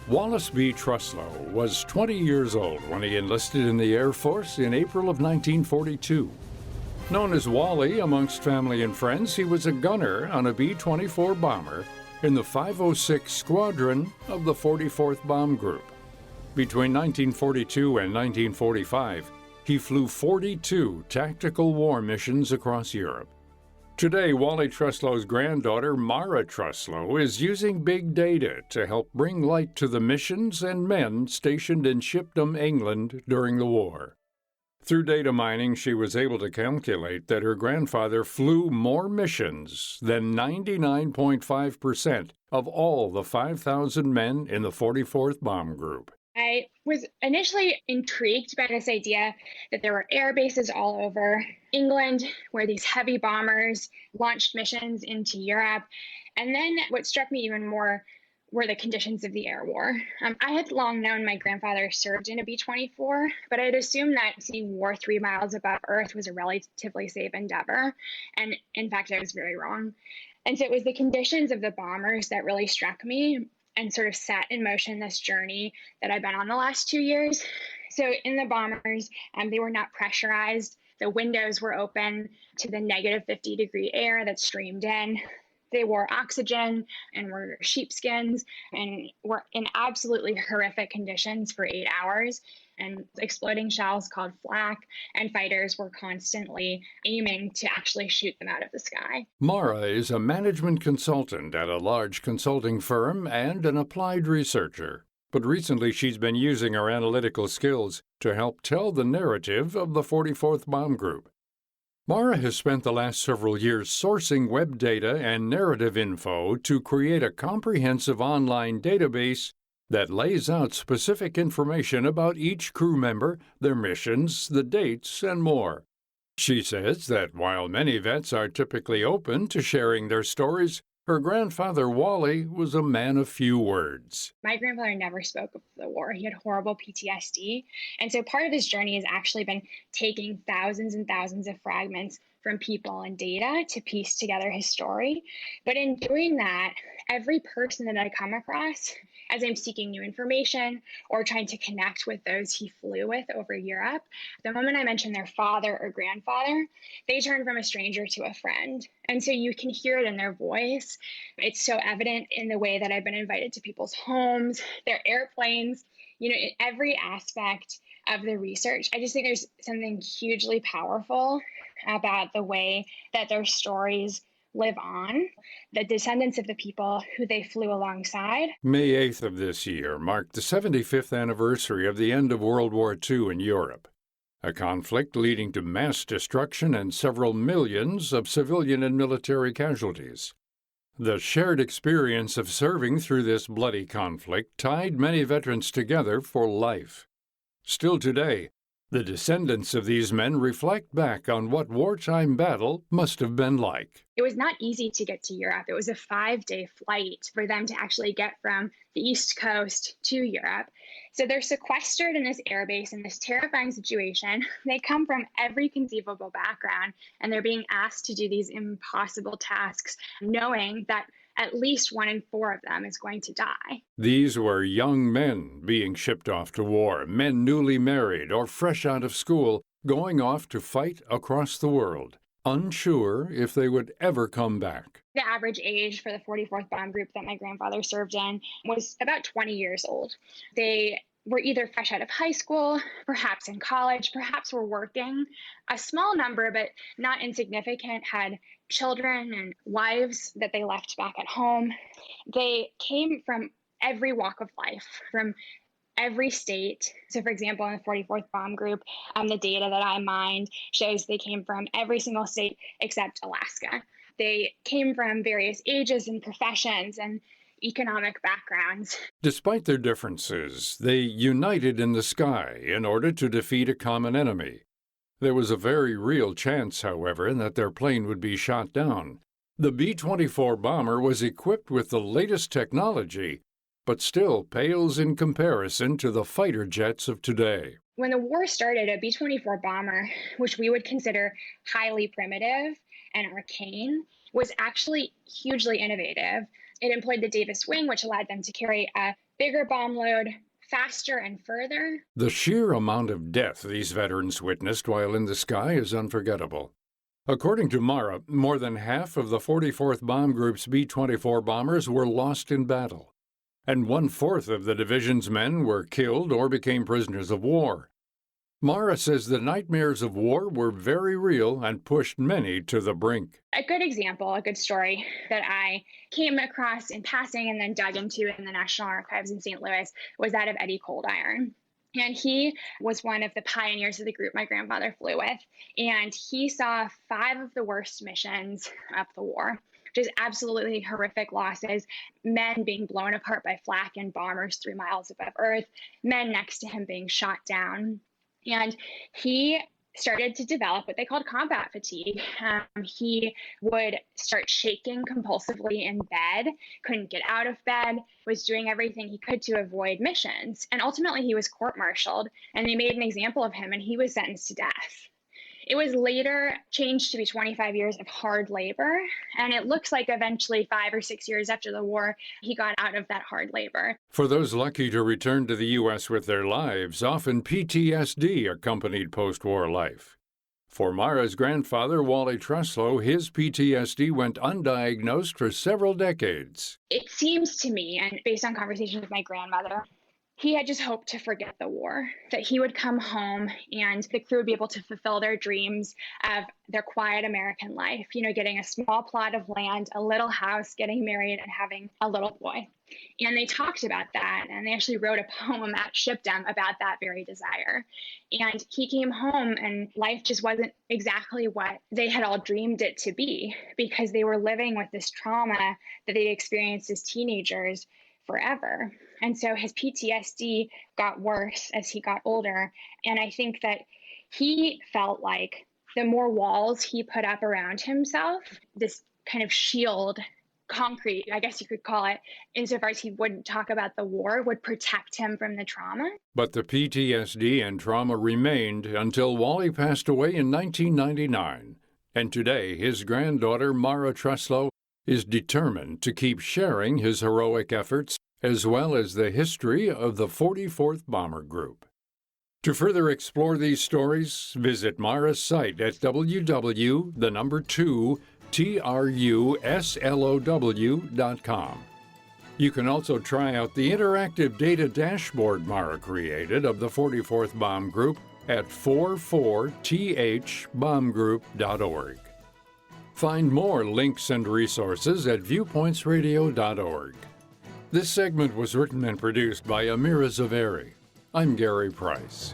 Wallace B. Truslow was 20 years old when he enlisted in the Air Force in April of 1942. Known as Wally amongst family and friends, he was a gunner on a B-24 bomber in the 506 Squadron of the 44th Bomb Group. Between 1942 and 1945, he flew 42 tactical war missions across Europe. Today, Wally Truslow's granddaughter, Mara Truslow, is using big data to help bring light to the missions and men stationed in Shipdham, England during the war. Through data mining, she was able to calculate that her grandfather flew more missions than 99.5% of all the 5,000 men in the 44th Bomb Group. I was initially intrigued by this idea that there were air bases all over England where these heavy bombers launched missions into Europe. And then what struck me even more were the conditions of the air war. I had long known my grandfather served in a B-24, but I had assumed that seeing war 3 miles above Earth was a relatively safe endeavor. And in fact, I was very wrong. And so it was the conditions of the bombers that really struck me and sort of set in motion this journey that I've been on the last 2 years. So in the bombers, they were not pressurized. The windows were open to the negative 50-degree air that streamed in. They wore oxygen and were sheepskins and were in absolutely horrific conditions for 8 hours. And exploding shells called flak, and fighters were constantly aiming to actually shoot them out of the sky. Mara is a management consultant at a large consulting firm and an applied researcher. But recently she's been using her analytical skills to help tell the narrative of the 44th Bomb Group. Mara has spent the last several years sourcing web data and narrative info to create a comprehensive online database that lays out specific information about each crew member, their missions, the dates, and more. She says that while many vets are typically open to sharing their stories, her grandfather, Wally, was a man of few words. My grandfather never spoke of the war. He had horrible PTSD. And so part of his journey has actually been taking thousands and thousands of fragments from people and data to piece together his story. But in doing that, every person that I come across, as I'm seeking new information or trying to connect with those he flew with over Europe, the moment I mention their father or grandfather, they turn from a stranger to a friend. And so you can hear it in their voice. It's so evident in the way that I've been invited to people's homes, their airplanes, in every aspect of the research. I just think there's something hugely powerful about the way that their stories live on, the descendants of the people who they flew alongside. May 8th of this year marked the 75th anniversary of the end of World War II in Europe, a conflict leading to mass destruction and several millions of civilian and military casualties. The shared experience of serving through this bloody conflict tied many veterans together for life. Still today, the descendants of these men reflect back on what wartime battle must have been like. It was not easy to get to Europe. It was a 5-day flight for them to actually get from the East Coast to Europe. So they're sequestered in this airbase in this terrifying situation. They come from every conceivable background, and they're being asked to do these impossible tasks, knowing that at least 1 in 4 of them is going to die. These were young men being shipped off to war, men newly married or fresh out of school, going off to fight across the world, unsure if they would ever come back. The average age for the 44th Bomb Group that my grandfather served in was about 20 years old. They were either fresh out of high school, perhaps in college, perhaps were working. A small number, but not insignificant, had children and wives that they left back at home. They came from every walk of life, from every state. So for example, in the 44th Bomb Group, the data that I mined shows they came from every single state except Alaska. They came from various ages and professions and economic backgrounds. Despite their differences, they united in the sky in order to defeat a common enemy. There was a very real chance, however, that their plane would be shot down. The B-24 bomber was equipped with the latest technology, but still pales in comparison to the fighter jets of today. When the war started, a B-24 bomber, which we would consider highly primitive and arcane, was actually hugely innovative. It employed the Davis wing, which allowed them to carry a bigger bomb load, faster and further. The sheer amount of death these veterans witnessed while in the sky is unforgettable. According to Mara, more than half of the 44th Bomb Group's B-24 bombers were lost in battle, and 1/4 of the division's men were killed or became prisoners of war. Mara says the nightmares of war were very real and pushed many to the brink. A good example, a good story that I came across in passing and then dug into in the National Archives in St. Louis was that of Eddie Coldiron. And he was one of the pioneers of the group my grandfather flew with. And he saw 5 of the worst missions of the war, which is absolutely horrific losses. Men being blown apart by flak and bombers 3 miles above Earth, men next to him being shot down. And he started to develop what they called combat fatigue. He would start shaking compulsively in bed, couldn't get out of bed, was doing everything he could to avoid missions. And ultimately, he was court-martialed, and they made an example of him, and he was sentenced to death. It was later changed to be 25 years of hard labor, and it looks like eventually 5 or 6 years after the war, he got out of that hard labor. For those lucky to return to the U.S. with their lives, often PTSD accompanied post-war life. For Mara's grandfather, Wally Truslow, his PTSD went undiagnosed for several decades. It seems to me, and based on conversations with my grandmother, he had just hoped to forget the war, that he would come home and the crew would be able to fulfill their dreams of their quiet American life, getting a small plot of land, a little house, getting married, and having a little boy. And they talked about that, and they actually wrote a poem at Shipdom about that very desire. And he came home, and life just wasn't exactly what they had all dreamed it to be, because they were living with this trauma that they experienced as teenagers forever. And so his PTSD got worse as he got older. And I think that he felt like the more walls he put up around himself, this kind of shield, concrete, I guess you could call it, insofar as he wouldn't talk about the war, would protect him from the trauma. But the PTSD and trauma remained until Wally passed away in 1999. And today, his granddaughter, Mara Truslow, is determined to keep sharing his heroic efforts as well as the history of the 44th Bomber Group. To further explore these stories, visit Mara's site at www.truslow.com. You can also try out the interactive data dashboard Mara created of the 44th Bomb Group at 44thbombgroup.org. Find more links and resources at viewpointsradio.org. This segment was written and produced by Amira Zaveri. I'm Gary Price.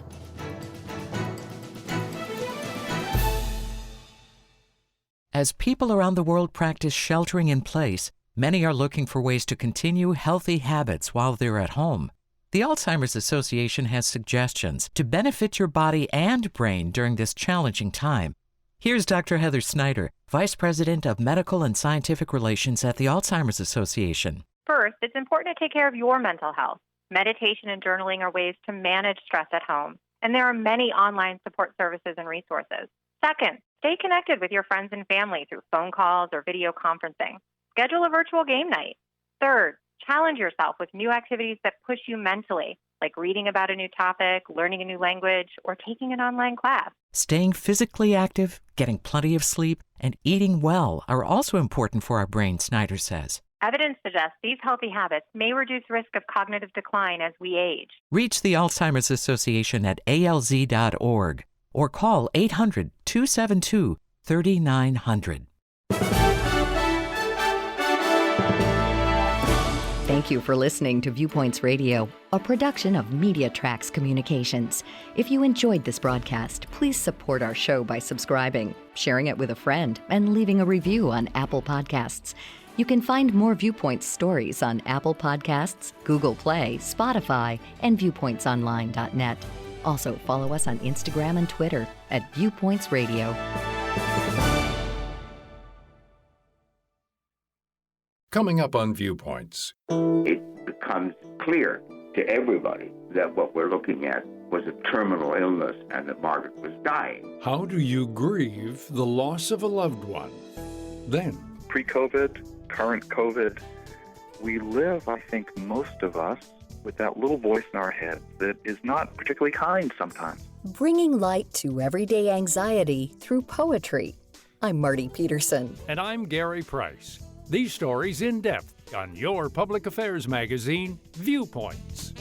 As people around the world practice sheltering in place, many are looking for ways to continue healthy habits while they're at home. The Alzheimer's Association has suggestions to benefit your body and brain during this challenging time. Here's Dr. Heather Snyder, Vice President of Medical and Scientific Relations at the Alzheimer's Association. First, it's important to take care of your mental health. Meditation and journaling are ways to manage stress at home, and there are many online support services and resources. Second, stay connected with your friends and family through phone calls or video conferencing. Schedule a virtual game night. Third, challenge yourself with new activities that push you mentally, like reading about a new topic, learning a new language, or taking an online class. Staying physically active, getting plenty of sleep, and eating well are also important for our brain, Snyder says. Evidence suggests these healthy habits may reduce risk of cognitive decline as we age. Reach the Alzheimer's Association at alz.org or call 800-272-3900. Thank you for listening to Viewpoints Radio, a production of Media Tracks Communications. If you enjoyed this broadcast, please support our show by subscribing, sharing it with a friend, and leaving a review on Apple Podcasts. You can find more Viewpoints stories on Apple Podcasts, Google Play, Spotify, and viewpointsonline.net. Also, follow us on Instagram and Twitter at Viewpoints Radio. Coming up on Viewpoints. It becomes clear to everybody that what we're looking at was a terminal illness and that Margaret was dying. How do you grieve the loss of a loved one? Then, pre-COVID, current COVID, we live, I think most of us, with that little voice in our head that is not particularly kind sometimes. Bringing light to everyday anxiety through poetry. I'm Marty Peterson. And I'm Gary Price. These stories in depth on your public affairs magazine, Viewpoints.